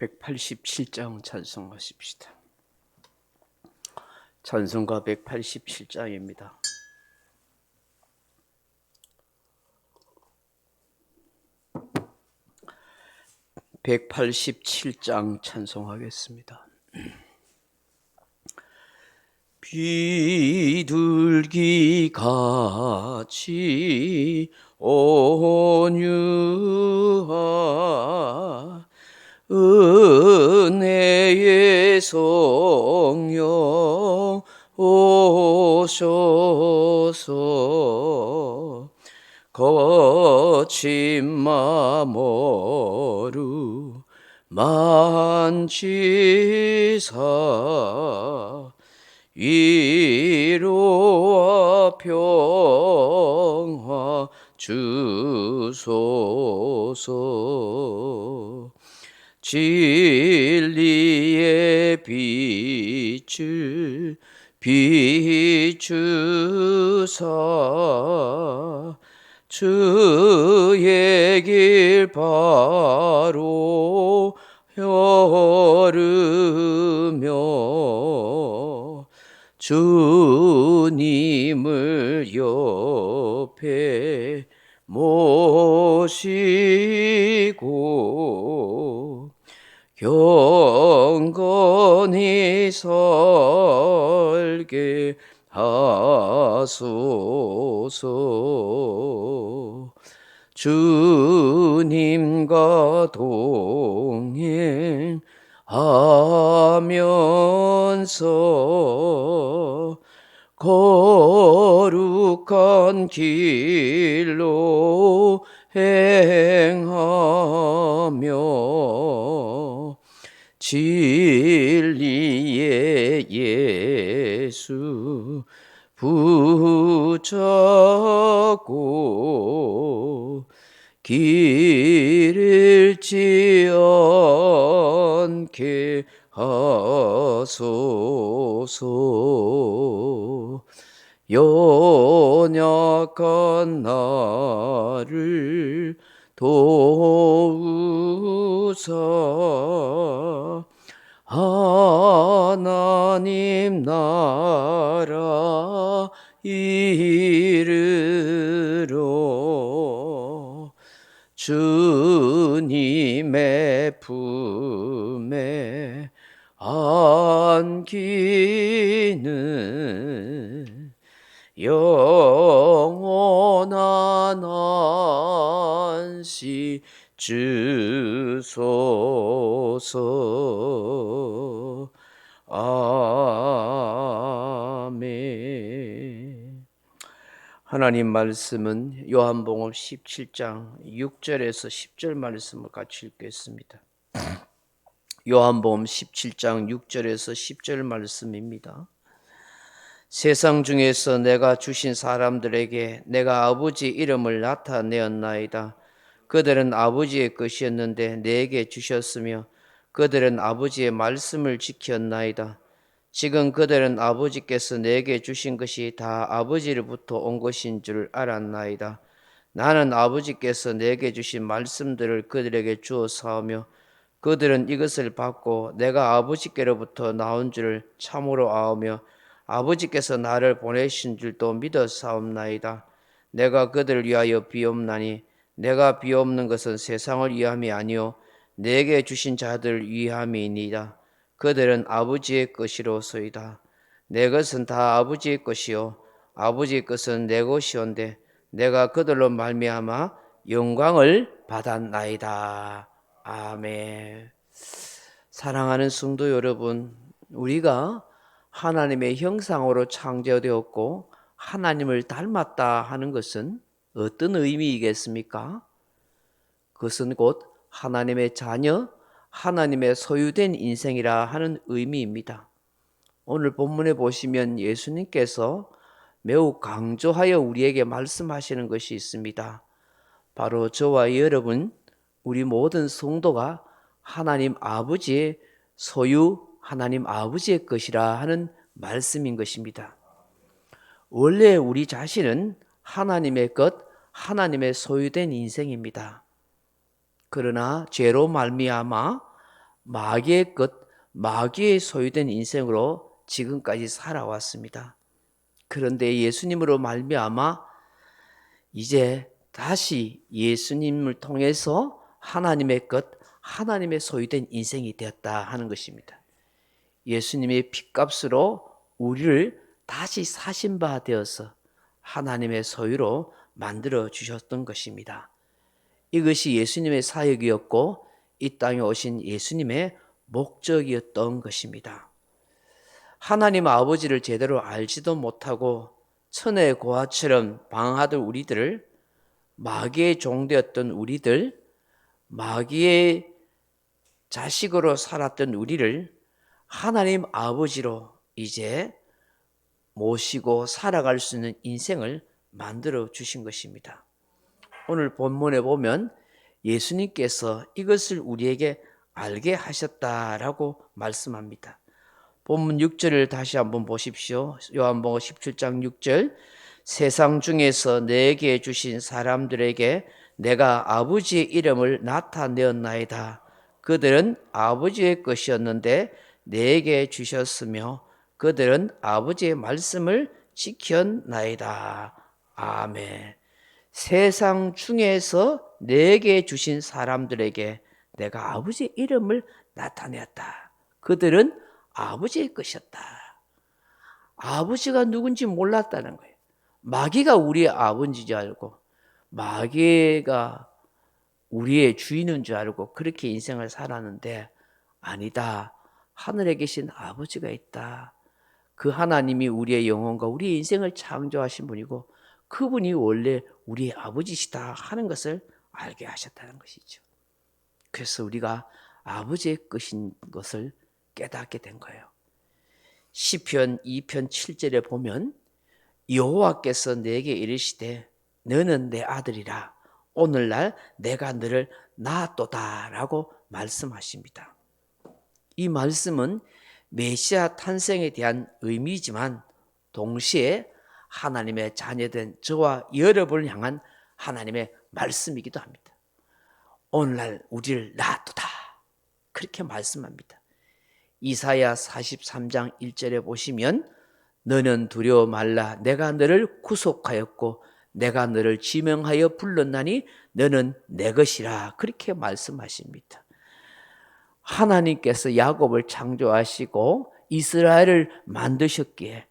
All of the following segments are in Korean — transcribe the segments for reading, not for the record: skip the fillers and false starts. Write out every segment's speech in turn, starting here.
187장 찬송하십시다. 찬송가 187장입니다. (187장) 찬송하겠습니다. 비둘기같이 온유한 은혜의 성령 오셔서 거친 맘 어루만지사 위로와 평화 주소서. 진리의 빛을 비추사 주의 길 바로 열으며 주님을 옆에 모시고 경건히 살게 하소서. 주님과 동행하면서 거룩한 길로 행하며 진리의 예수 붙잡고 길 잃지 않게 하소서. 연약한 나를 도우사 하나님 나라 이르러 주님의 품에 안기는 영원한 안식 주소서. 아멘. 하나님 말씀은 요한복음 17장 6절에서 10절 말씀을 같이 읽겠습니다. 요한복음 17장 6절에서 10절 말씀입니다. 세상 중에서 내가 주신 사람들에게 내가 아버지 이름을 나타내었나이다. 그들은 아버지의 것이었는데 내게 주셨으며 그들은 아버지의 말씀을 지켰나이다. 지금 그들은 아버지께서 내게 주신 것이 다 아버지로부터 온 것인 줄 알았나이다. 나는 아버지께서 내게 주신 말씀들을 그들에게 주어 사오며 그들은 이것을 받고 내가 아버지께로부터 나온 줄을 참으로 아오며 아버지께서 나를 보내신 줄도 믿어 사옵나이다. 내가 그들을 위하여 비옵나니 내가 비옵는 것은 세상을 위함이 아니요 내게 주신 자들 위함이니이다. 그들은 아버지의 것이로소이다. 내 것은 다 아버지의 것이요 아버지의 것은 내 것이온데 내가 그들로 말미암아 영광을 받았나이다. 아멘. 사랑하는 성도 여러분, 우리가 하나님의 형상으로 창조되었고 하나님을 닮았다 하는 것은 어떤 의미이겠습니까? 그것은 곧 하나님의 자녀, 하나님의 소유된 인생이라 하는 의미입니다. 오늘 본문에 보시면 예수님께서 매우 강조하여 우리에게 말씀하시는 것이 있습니다. 바로 저와 여러분, 우리 모든 성도가 하나님 아버지의 소유, 하나님 아버지의 것이라 하는 말씀인 것입니다. 원래 우리 자신은 하나님의 것, 하나님의 소유된 인생입니다. 그러나 죄로 말미암아 마귀의 것, 마귀의 소유된 인생으로 지금까지 살아왔습니다. 그런데 예수님으로 말미암아 이제 다시 예수님을 통해서 하나님의 것, 하나님의 소유된 인생이 되었다 하는 것입니다. 예수님의 핏값으로 우리를 다시 사신 바 되어서 하나님의 소유로 만들어 주셨던 것입니다. 이것이 예수님의 사역이었고 이 땅에 오신 예수님의 목적이었던 것입니다. 하나님 아버지를 제대로 알지도 못하고 천의 고아처럼 방황하던 우리들을, 마귀의 종되었던 우리들, 마귀의 자식으로 살았던 우리를 하나님 아버지로 이제 모시고 살아갈 수 있는 인생을 만들어 주신 것입니다. 오늘 본문에 보면 예수님께서 이것을 우리에게 알게 하셨다라고 말씀합니다. 본문 6절을 다시 한번 보십시오. 요한복음 17장 6절. 세상 중에서 내게 주신 사람들에게 내가 아버지의 이름을 나타내었나이다. 그들은 아버지의 것이었는데 내게 주셨으며 그들은 아버지의 말씀을 지켰나이다. 아멘. 세상 중에서 내게 주신 사람들에게 내가 아버지의 이름을 나타내었다. 그들은 아버지의 것이었다. 아버지가 누군지 몰랐다는 거예요. 마귀가 우리의 아버지인 줄 알고, 마귀가 우리의 주인인 줄 알고 그렇게 인생을 살았는데 아니다. 하늘에 계신 아버지가 있다. 그 하나님이 우리의 영혼과 우리의 인생을 창조하신 분이고 그분이 원래 우리의 아버지시다 하는 것을 알게 하셨다는 것이죠. 그래서 우리가 아버지의 것인 것을 깨닫게 된 거예요. 시편 2편 7절에 보면 여호와께서 내게 이르시되 너는 내 아들이라 오늘날 내가 너를 낳았도다 라고 말씀하십니다. 이 말씀은 메시아 탄생에 대한 의미지만 동시에 하나님의 자녀된 저와 여러분을 향한 하나님의 말씀이기도 합니다. 오늘날 우리를 낳았도다 그렇게 말씀합니다. 이사야 43장 1절에 보시면 너는 두려워 말라 내가 너를 구속하였고 내가 너를 지명하여 불렀나니 너는 내 것이라 그렇게 말씀하십니다. 하나님께서 야곱을 창조하시고 이스라엘을 만드셨기에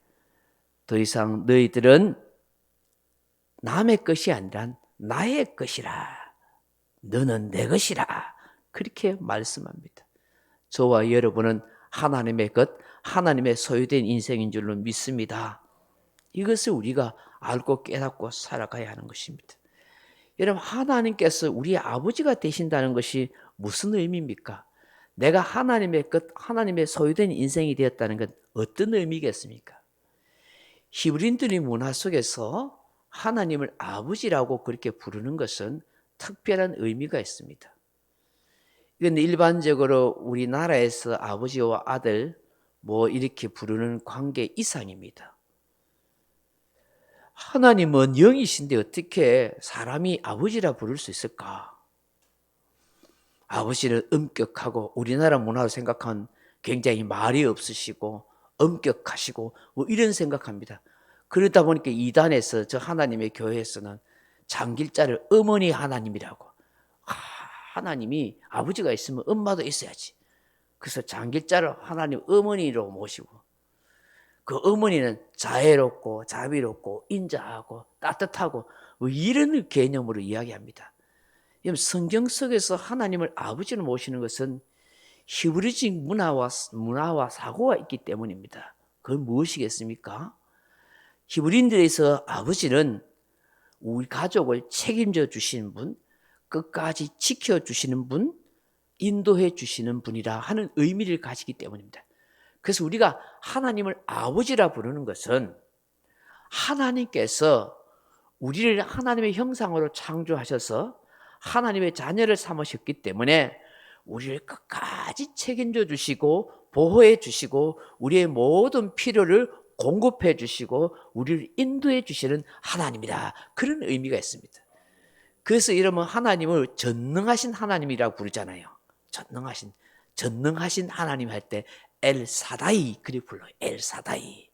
더 이상 너희들은 남의 것이 아니라 나의 것이라 너는 내 것이라 그렇게 말씀합니다. 저와 여러분은 하나님의 것, 하나님의 소유된 인생인 줄로 믿습니다. 이것을 우리가 알고 깨닫고 살아가야 하는 것입니다. 여러분, 하나님께서 우리의 아버지가 되신다는 것이 무슨 의미입니까? 내가 하나님의 것, 하나님의 소유된 인생이 되었다는 건 어떤 의미겠습니까? 히브리인들의 문화 속에서 하나님을 아버지라고 그렇게 부르는 것은 특별한 의미가 있습니다. 이건 일반적으로 우리나라에서 아버지와 아들 이렇게 부르는 관계 이상입니다. 하나님은 영이신데 어떻게 사람이 아버지라 부를 수 있을까? 아버지는 엄격하고 우리나라 문화로 생각하면 굉장히 말이 없으시고 엄격하시고 이런 생각합니다. 그러다 보니까 이단에서 저 하나님의 교회에서는 장길자를 어머니 하나님이라고 하나님이 아버지가 있으면 엄마도 있어야지. 그래서 장길자를 하나님 어머니로 모시고 그 어머니는 자애롭고 자비롭고 인자하고 따뜻하고 이런 개념으로 이야기합니다. 성경 속에서 하나님을 아버지로 모시는 것은 히브리적 문화와 사고가 있기 때문입니다. 그건 무엇이겠습니까? 히브리인들에서 아버지는 우리 가족을 책임져 주시는 분, 끝까지 지켜주시는 분, 인도해 주시는 분이라 하는 의미를 가지기 때문입니다. 그래서 우리가 하나님을 아버지라 부르는 것은 하나님께서 우리를 하나님의 형상으로 창조하셔서 하나님의 자녀를 삼으셨기 때문에 우리를 끝까지 책임져 주시고 보호해 주시고 우리의 모든 필요를 공급해 주시고 우리를 인도해 주시는 하나님이다. 그런 의미가 있습니다. 그래서 이러면 하나님을 전능하신 하나님이라고 부르잖아요. 전능하신 하나님 할 때 엘사다이 그렇게 불러요. 엘사다이.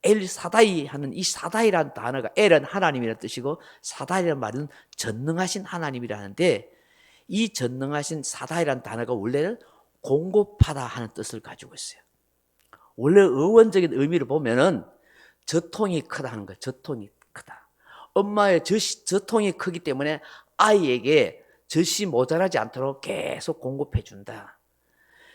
엘사다이 하는 이 사다이라는 단어가 엘은 하나님이라는 뜻이고 사다이라는 말은 전능하신 하나님이라는데 이 전능하신 사다이라는 단어가 원래는 공급하다 하는 뜻을 가지고 있어요. 원래 어원적인 의미를 보면은 저통이 크다 하는 거예요. 저통이 크다. 엄마의 저통이 크기 때문에 아이에게 젖이 모자라지 않도록 계속 공급해 준다.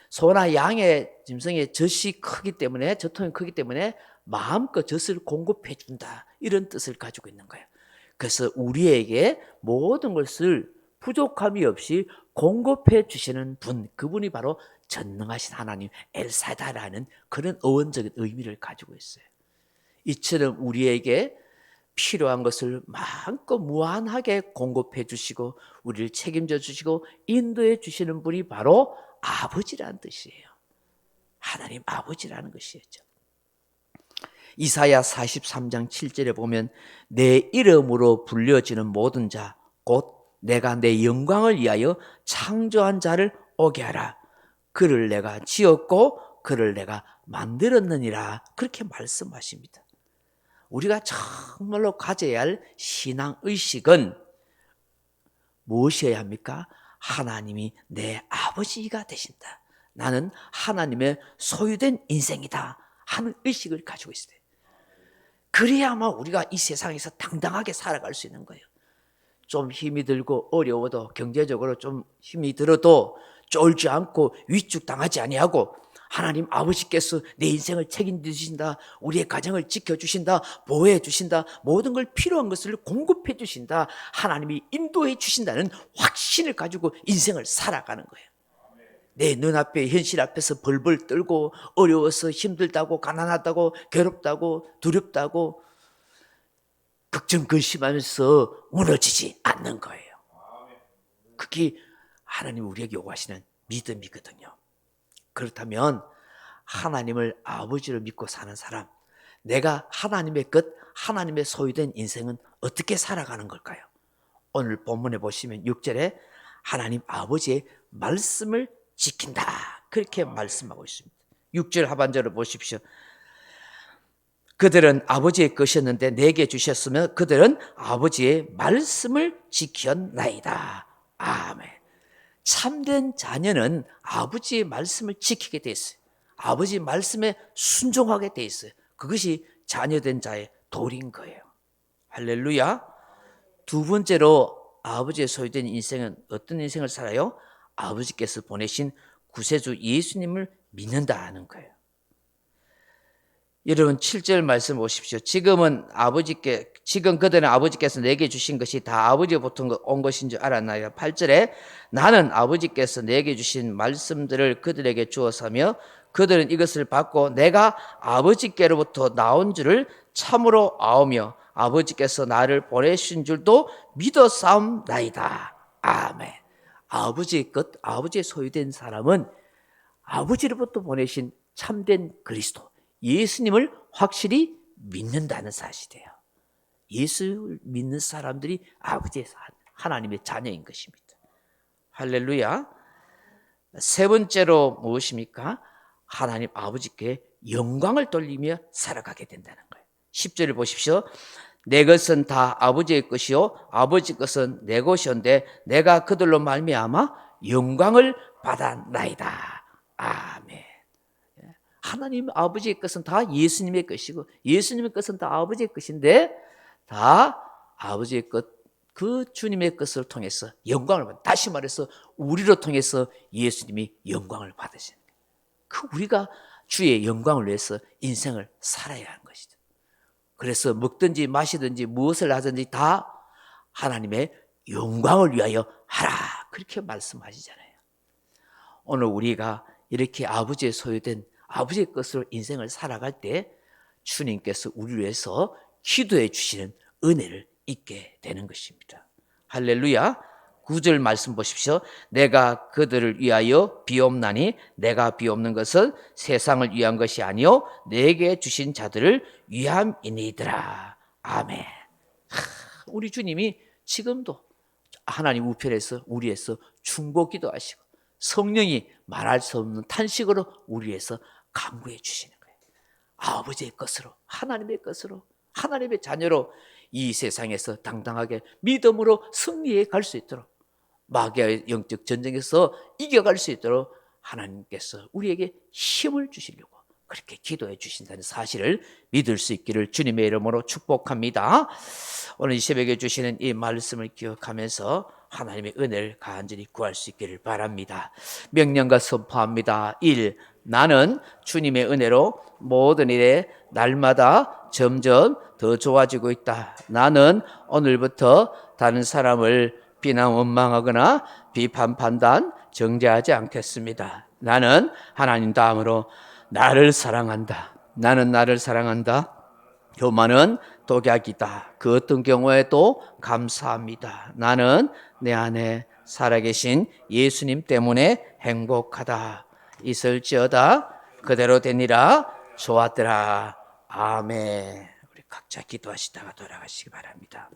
소나 양의 짐승의 젖이 크기 때문에 저통이 크기 때문에 마음껏 젖을 공급해 준다. 이런 뜻을 가지고 있는 거예요. 그래서 우리에게 모든 것을 부족함이 없이 공급해 주시는 분, 그분이 바로 전능하신 하나님 엘사다라는 그런 어원적인 의미를 가지고 있어요. 이처럼 우리에게 필요한 것을 마음껏 무한하게 공급해 주시고 우리를 책임져 주시고 인도해 주시는 분이 바로 아버지라는 뜻이에요. 하나님 아버지라는 것이었죠. 이사야 43장 7절에 보면 내 이름으로 불려지는 모든 자 곧 내가 내 영광을 위하여 창조한 자를 오게 하라. 그를 내가 지었고 그를 내가 만들었느니라. 그렇게 말씀하십니다. 우리가 정말로 가져야 할 신앙의식은 무엇이어야 합니까? 하나님이 내 아버지가 되신다. 나는 하나님의 소유된 인생이다 하는 의식을 가지고 있어야 돼요. 그래야만 우리가 이 세상에서 당당하게 살아갈 수 있는 거예요. 좀 힘이 들고 어려워도 경제적으로 좀 힘이 들어도 쫄지 않고 위축당하지 아니하고 하나님 아버지께서 내 인생을 책임지신다. 우리의 가정을 지켜주신다. 보호해 주신다. 모든 걸 필요한 것을 공급해 주신다. 하나님이 인도해 주신다는 확신을 가지고 인생을 살아가는 거예요. 내 눈앞에 현실 앞에서 벌벌 떨고 어려워서 힘들다고 가난하다고 괴롭다고 두렵다고 걱정근심하면서 무너지지 않는 거예요. 그게 하나님 우리에게 요구하시는 믿음이거든요. 그렇다면 하나님을 아버지로 믿고 사는 사람, 내가 하나님의 것, 하나님의 소유된 인생은 어떻게 살아가는 걸까요? 오늘 본문에 보시면 6절에 하나님 아버지의 말씀을 지킨다. 그렇게 말씀하고 있습니다. 6절 하반절을 보십시오. 그들은 아버지의 것이었는데 내게 주셨으며 그들은 아버지의 말씀을 지켰나이다. 아멘. 참된 자녀는 아버지의 말씀을 지키게 돼 있어요. 아버지 말씀에 순종하게 돼 있어요. 그것이 자녀된 자의 도리인 거예요. 할렐루야. 두 번째로 아버지의 소유된 인생은 어떤 인생을 살아요? 아버지께서 보내신 구세주 예수님을 믿는다는 거예요. 여러분 7절 말씀 보십시오. 지금 그들은 아버지께서 내게 주신 것이 다 아버지로부터 온 것인 줄 알았나요? 8절에 나는 아버지께서 내게 주신 말씀들을 그들에게 주었으며 그들은 이것을 받고 내가 아버지께로부터 나온 줄을 참으로 아오며 아버지께서 나를 보내신 줄도 믿어 싸움나이다. 아멘. 아버지의 것, 아버지의 소유된 사람은 아버지로부터 보내신 참된 그리스도 예수님을 확실히 믿는다는 사실이에요. 예수를 믿는 사람들이 아버지의 하나님의 자녀인 것입니다. 할렐루야. 세 번째로 무엇입니까? 하나님 아버지께 영광을 돌리며 살아가게 된다는 거예요. 10절을 보십시오. 내 것은 다 아버지의 것이요 아버지 것은 내 것이온데 내가 그들로 말미암아 영광을 받았나이다. 아멘. 하나님 아버지의 것은 다 예수님의 것이고 예수님의 것은 다 아버지의 것인데 다 아버지의 것, 그 주님의 것을 통해서 영광을 받는, 다시 말해서 우리로 통해서 예수님이 영광을 받으시는 거예요. 그 우리가 주의 영광을 위해서 인생을 살아야 하는 것이죠. 그래서 먹든지 마시든지 무엇을 하든지 다 하나님의 영광을 위하여 하라 그렇게 말씀하시잖아요. 오늘 우리가 이렇게 아버지의 소유된 아버지의 것으로 인생을 살아갈 때 주님께서 우리를 위해서 기도해 주시는 은혜를 잊게 되는 것입니다. 할렐루야. 9절 말씀 보십시오. 내가 그들을 위하여 비옵나니 내가 비옵는 것은 세상을 위한 것이 아니요 내게 주신 자들을 위함이니이더라. 아멘. 우리 주님이 지금도 하나님 우편에서 우리에서 중보 기도하시고 성령이 말할 수 없는 탄식으로 우리 위해서 간구해 주시는 거예요. 아버지의 것으로, 하나님의 것으로, 하나님의 자녀로 이 세상에서 당당하게 믿음으로 승리해 갈 수 있도록, 마귀의 영적 전쟁에서 이겨갈 수 있도록 하나님께서 우리에게 힘을 주시려고 그렇게 기도해 주신다는 사실을 믿을 수 있기를 주님의 이름으로 축복합니다. 오늘 이 새벽에 주시는 이 말씀을 기억하면서 하나님의 은혜를 간절히 구할 수 있기를 바랍니다. 명령과 선포합니다. 1. 나는 주님의 은혜로 모든 일에 날마다 점점 더 좋아지고 있다. 나는 오늘부터 다른 사람을 비난 원망하거나 비판 판단 정죄하지 않겠습니다. 나는 하나님 다음으로 나를 사랑한다. 나는 나를 사랑한다. 교만은 독약이다. 그 어떤 경우에도 감사합니다. 나는 내 안에 살아계신 예수님 때문에 행복하다. 있을지어다 그대로 되니라. 좋았더라. 아멘. 우리 각자 기도하시다가 돌아가시기 바랍니다.